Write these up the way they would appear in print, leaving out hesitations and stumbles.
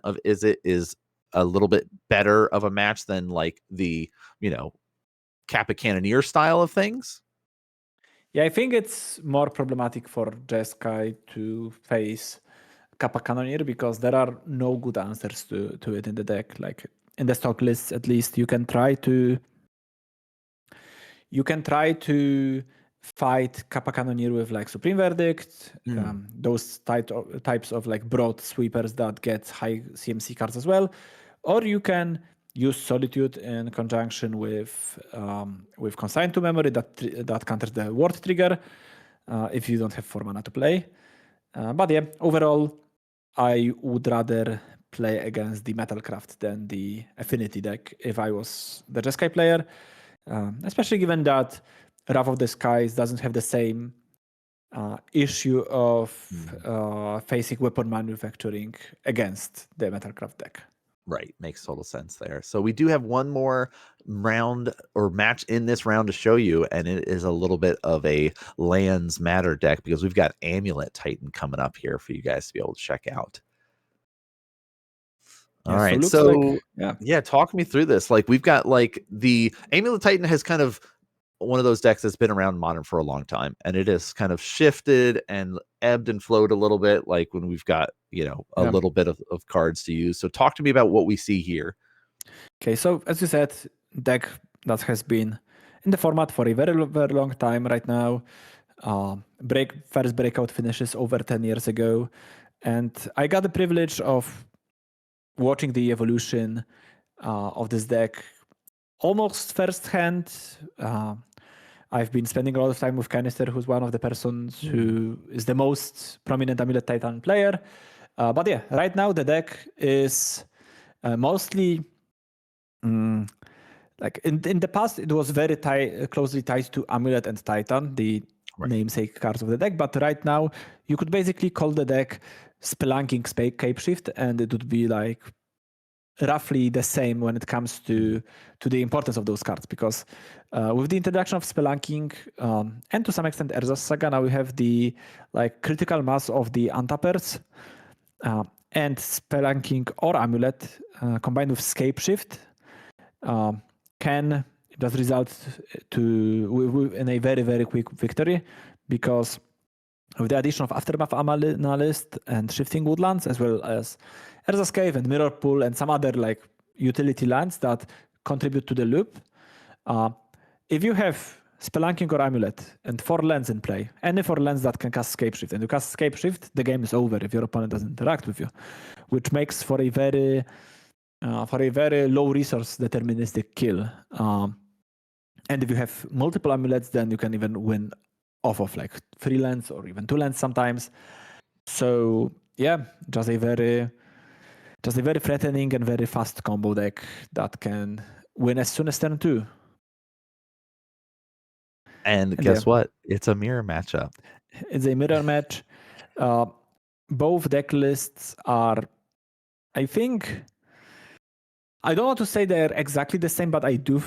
of Izzet is a little bit better of a match than like the, Kappa Cannoneer style of things. Yeah, I think it's more problematic for Jeskai to face Kappa Cannoneer because there are no good answers to it in the deck. Like in the stock lists, at least, you can try to fight Kappa Cannoneer with like Supreme Verdict, those types of like broad sweepers that get high CMC cards as well, or you can use Solitude in conjunction with Consign to Memory that counters the Ward trigger if you don't have 4 mana to play. But yeah, overall, I would rather play against the Metalcraft than the Affinity deck if I was the Jeskai player, especially given that Wrath of the Skies doesn't have the same issue of facing weapon manufacturing against the Metalcraft deck. Right. Makes total sense there. So we do have one more round or match in this round to show you, and it is a little bit of a lands matter deck because we've got Amulet Titan coming up here for you guys to be able to check out. All right. So talk me through this. Like we've got like the Amulet Titan has kind of one of those decks that's been around Modern for a long time, and it has kind of shifted and ebbed and flowed a little bit, like when we've got a little bit of cards to use. So talk to me about what we see here. Okay, so as you said, deck that has been in the format for a very, very long time right now. First breakout finishes over 10 years ago, and I got the privilege of watching the evolution of this deck almost firsthand. I've been spending a lot of time with Canister, who's one of the persons who is the most prominent Amulet Titan player. But yeah, right now the deck is mostly like in the past it was very closely tied to Amulet and Titan, the namesake cards of the deck. But right now you could basically call the deck Spelunking Capeshift, and it would be like roughly the same when it comes to the importance of those cards, because with the introduction of Spelunking and to some extent Urza's Saga, now we have the like critical mass of the untappers, and Spelunking or Amulet combined with Scapeshift can just result in a very, very quick victory, because with the addition of Aftermath Analyst and Shifting Woodlands, as well as Urza's Cave and Mirror Pool and some other like utility lands that contribute to the loop, if you have Spelunking or Amulet and 4 lands in play, any 4 lands that can cast Scapeshift, and you cast Scapeshift, the game is over if your opponent doesn't interact with you, which makes for a very low resource deterministic kill. And if you have multiple amulets, then you can even win off of like 3 lands or even 2 lands sometimes. So yeah, just a very threatening and very fast combo deck that can win as soon as turn 2. And guess what? It's a mirror matchup. It's a mirror match. Both deck lists are, I think, I don't want to say they're exactly the same, but I do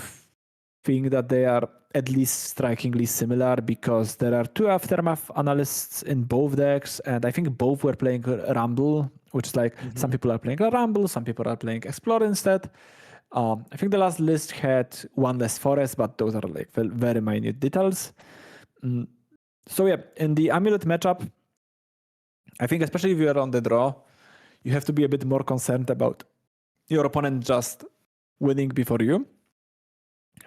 think that they are at least strikingly similar, because there are 2 Aftermath Analysts in both decks, and I think both were playing Rumble, which is like some people are playing Rumble, some people are playing Explore instead. I think the last list had 1 less forest, but those are like very minute details. So yeah, in the Amulet matchup, I think especially if you are on the draw, you have to be a bit more concerned about your opponent just winning before you.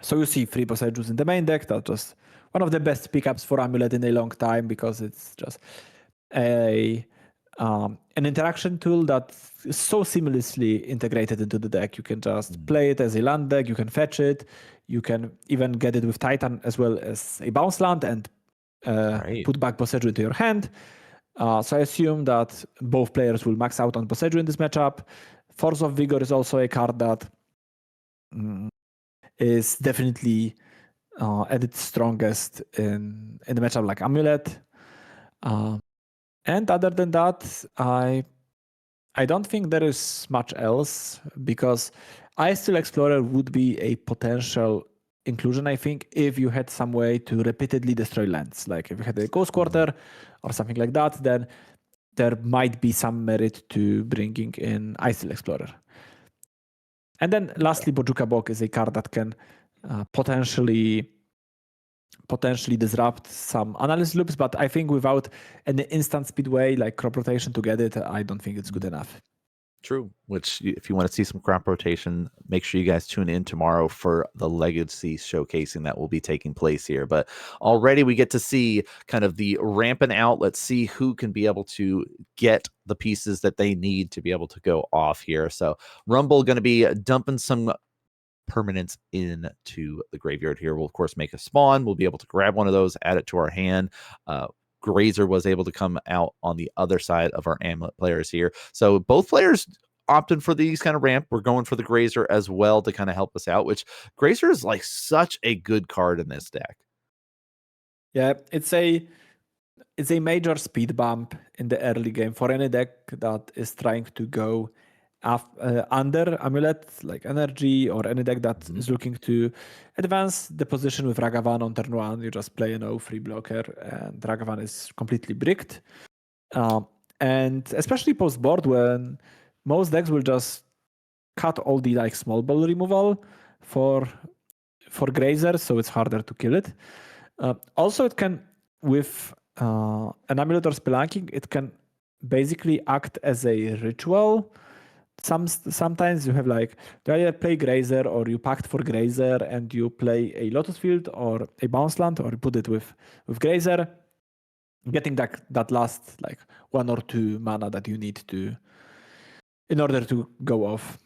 So you see 3 Poseidons in the main deck. That's just one of the best pickups for Amulet in a long time, because it's just an interaction tool that is so seamlessly integrated into the deck. You can just play it as a land deck, you can fetch it, you can even get it with Titan as well as a bounce land and put back Poseidon into your hand. So I assume that both players will max out on Poseidon in this matchup. Force of Vigor is also a card that is definitely at its strongest in the matchup like Amulet. And other than that, I don't think there is much else, because Ice-Steel Explorer would be a potential inclusion, I think, if you had some way to repeatedly destroy lands. Like if you had a Ghost Quarter or something like that, then there might be some merit to bringing in Icefield Explorer. And then lastly, Bojuka Bok is a card that can potentially disrupt some analysis loops, but I think without an instant speedway like crop rotation to get it, I don't think it's good enough. True. Which, if you want to see some crop rotation, make sure you guys tune in tomorrow for the legacy showcasing that will be taking place here. But already we get to see kind of the ramping out. Let's see who can be able to get the pieces that they need to be able to go off here. So Rumble going to be dumping some permanents into the graveyard here. We'll of course make a spawn. We'll be able to grab one of those, add it to our hand. Grazer was able to come out on the other side of our Amulet players here. So both players opted for these kind of ramp. We're going for the Grazer as well to kind of help us out, which Grazer is like such a good card in this deck. Yeah, it's a major speed bump in the early game for any deck that is trying to go under Amulet, like Energy, or any deck that is looking to advance the position with Ragavan on turn 1. You just play an 0-3 blocker, and Ragavan is completely bricked. And especially post-board, when most decks will just cut all the like small ball removal for Grazer, so it's harder to kill it. Also, it can, with an Amulet or Spelunking, it can basically act as a ritual. Sometimes you have like, you either play Grazer or you pact for Grazer and you play a Lotus Field or a Bounce Land, or you put it with Grazer, getting that last like 1 or 2 mana that you need to in order to go off.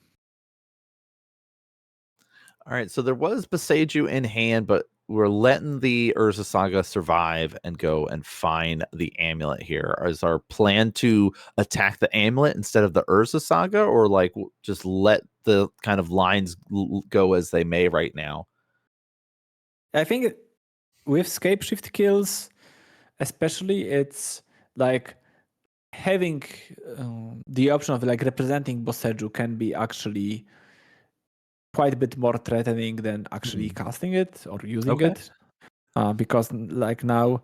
All right, so there was Boseiju in hand, but we're letting the Urza Saga survive and go and find the Amulet here. Is our plan to attack the Amulet instead of the Urza Saga, or like just let the kind of lines go as they may right now? I think with Scapeshift kills, especially, it's like having the option of like representing Boseiju can be actually quite a bit more threatening than actually casting it or using it. Because like now,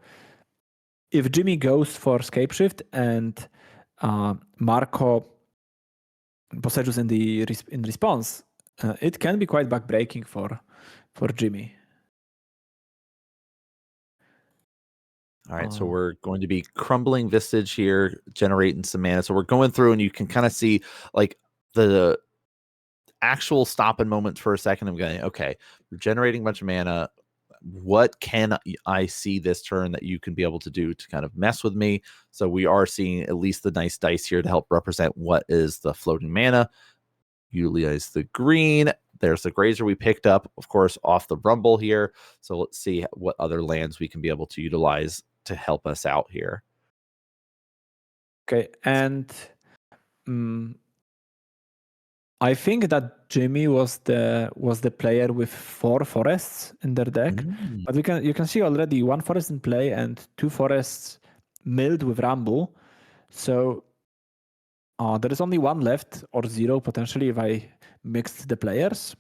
if Jimmy goes for Scapeshift and Marco Boseiju's in response, it can be quite backbreaking for Jimmy. All right, so we're going to be crumbling Vistage here, generating some mana. So we're going through, and you can kind of see like the actual stopping moments for a second. I'm going, okay, we're generating a bunch of mana. What can I see this turn that you can be able to do to kind of mess with me? So we are seeing at least the nice dice here to help represent what is the floating mana. Utilize the green. There's the Grazer we picked up, of course, off the Rumble here. So let's see what other lands we can be able to utilize to help us out here. Okay, and I think that Jimmy was the player with 4 forests in their deck, but you can see already 1 forest in play and 2 forests milled with Rumble. So there is only 1 left, or 0 potentially if I mixed the players.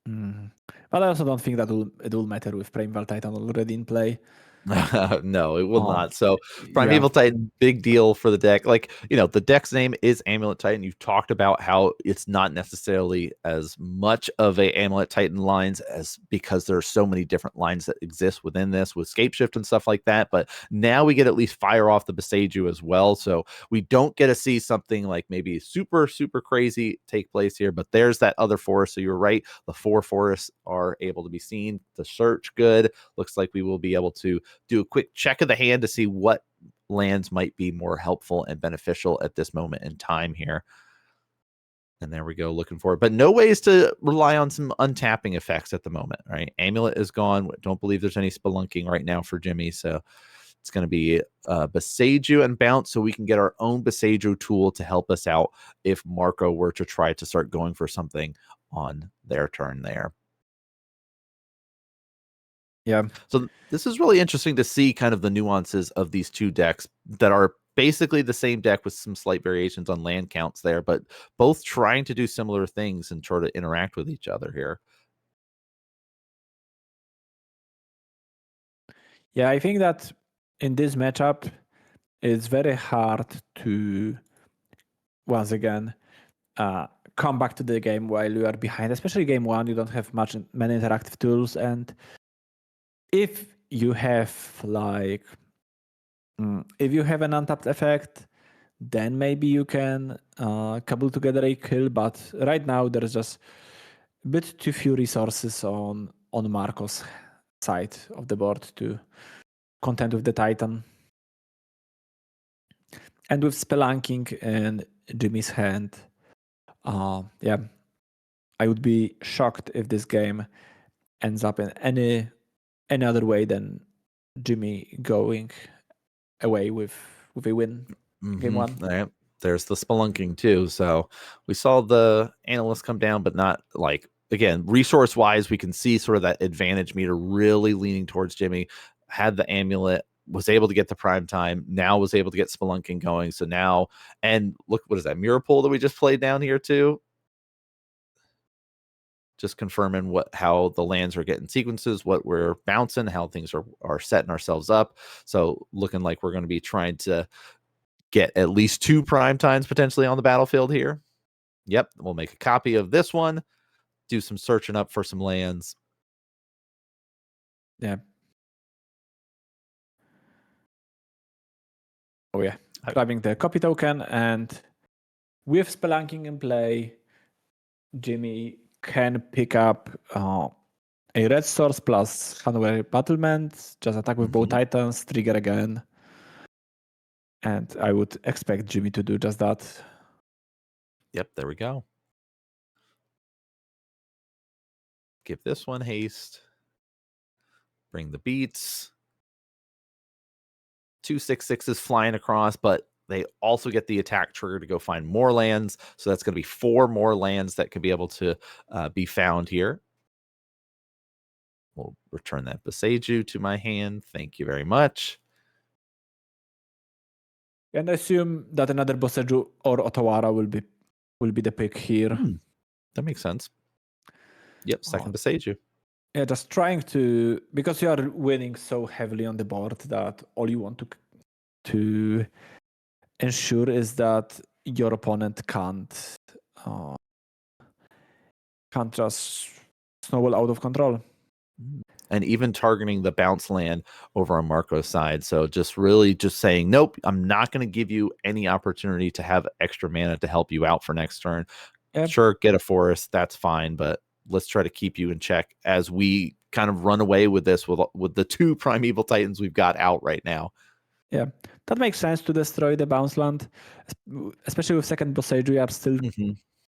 But I also don't think that it will matter with Primeval Titan already in play. No, it will not. So Primeval Titan, big deal for the deck. Like, the deck's name is Amulet Titan. You've talked about how it's not necessarily as much of a Amulet Titan lines as because there are so many different lines that exist within this with Scapeshift and stuff like that. But now we get at least fire off the Boseiju as well. So we don't get to see something like maybe super, super crazy take place here. But there's that other forest. So you're right. The 4 forests are able to be seen. The search good. Looks like we will be able to do a quick check of the hand to see what lands might be more helpful and beneficial at this moment in time here. And there we go, looking for it. But no ways to rely on some untapping effects at the moment, right? Amulet is gone. Don't believe there's any spelunking right now for Jimmy. So it's going to be Boseiju and Bounce, so we can get our own Boseiju tool to help us out if Marco were to try to start going for something on their turn there. Yeah. So this is really interesting to see kind of the nuances of these two decks that are basically the same deck with some slight variations on land counts there, but both trying to do similar things and try to interact with each other here. Yeah, I think that in this matchup, it's very hard to, once again, come back to the game while you are behind. Especially game one, you don't have many interactive tools, and if you have if you have an untapped effect, then maybe you can cobble together a kill. But right now there's just a bit too few resources on Marco's side of the board to contend with the Titan. And with Spelunking in Jimmy's hand, yeah, I would be shocked if this game ends up in any other way than Jimmy going away with a win. Game one. Right. There's the spelunking too. So we saw the analysts come down, but not like, again, resource wise, we can see sort of that advantage meter really leaning towards Jimmy. Had the amulet, was able to get the prime time, now was able to get spelunking going. So now, and look, what is that mirror pool that we just played down here too? Just confirming how the lands are getting sequences, what we're bouncing, how things are setting ourselves up. So looking like we're going to be trying to get at least 2 prime times potentially on the battlefield here. Yep, we'll make a copy of this one, do some searching up for some lands. Yeah. Oh yeah, grabbing the copy token, and with Spelunking in play, Jimmy can pick up a red source plus Hanway Battlement, just attack with both Titans, trigger again. And I would expect Jimmy to do just that. Yep, there we go. Give this one haste. Bring the beats. 2 6/6s flying across, but they also get the attack trigger to go find more lands. So that's going to be 4 more lands that can be able to be found here. We'll return that Boseiju to my hand. Thank you very much. And I assume that another Boseiju or Otawara will be the pick here. That makes sense. Yep, second Boseiju. Yeah, just trying to, because you are winning so heavily on the board that all you want to ensure is that your opponent can't just snowball out of control. And even targeting the bounce land over on Marco's side. So just really just saying, nope, I'm not going to give you any opportunity to have extra mana to help you out for next turn. Yep. Sure, get a forest, that's fine, but let's try to keep you in check as we kind of run away with this with the 2 Primeval Titans we've got out right now. Yeah, that makes sense to destroy the bounce land, especially with second Boseiju. We are still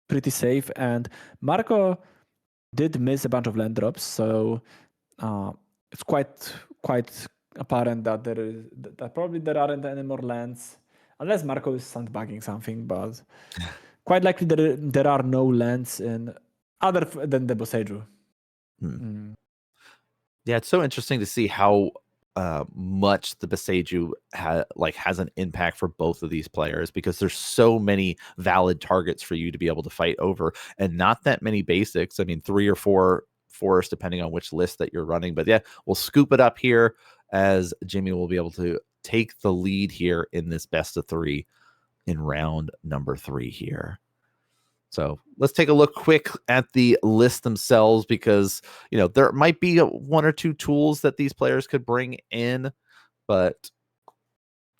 pretty safe, and Marco did miss a bunch of land drops, so it's quite apparent that that probably there aren't any more lands, unless Marco is sandbagging something, but quite likely there are no lands in other than the Boseiju. Yeah, it's so interesting to see how much the Boseiju has an impact for both of these players, because there's so many valid targets for you to be able to fight over, and not that many basics. I mean, 3 or 4 forests depending on which list that you're running. But yeah, we'll scoop it up here as Jimmy will be able to take the lead here in this best of 3 in round number 3 here. So let's take a look quick at the list themselves, because, there might be 1 or 2 tools that these players could bring in. But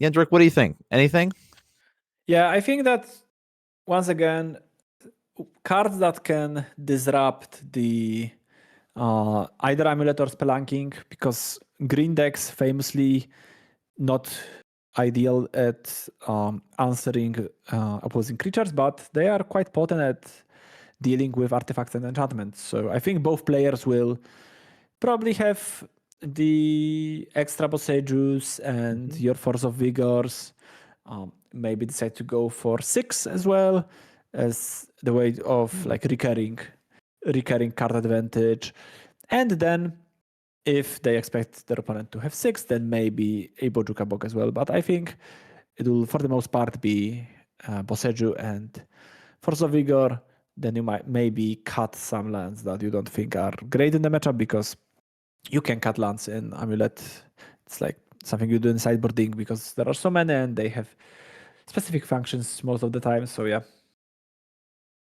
Jendrik, what do you think? Anything? Yeah, I think that once again, cards that can disrupt the either Amulet or Spelunking, because green decks famously not ideal at answering opposing creatures, but they are quite potent at dealing with artifacts and enchantments. So I think both players will probably have the extra Boseijus and your Force of Vigors. Maybe decide to go for 6 as well as the way of like recurring card advantage. And then if they expect their opponent to have 6, then maybe a Bojuka Bog as well. But I think it will, for the most part, be Boseiju and Force of Vigor. Then you might maybe cut some lands that you don't think are great in the matchup, because you can cut lands in Amulet. It's like something you do in sideboarding because there are so many and they have specific functions most of the time. So yeah,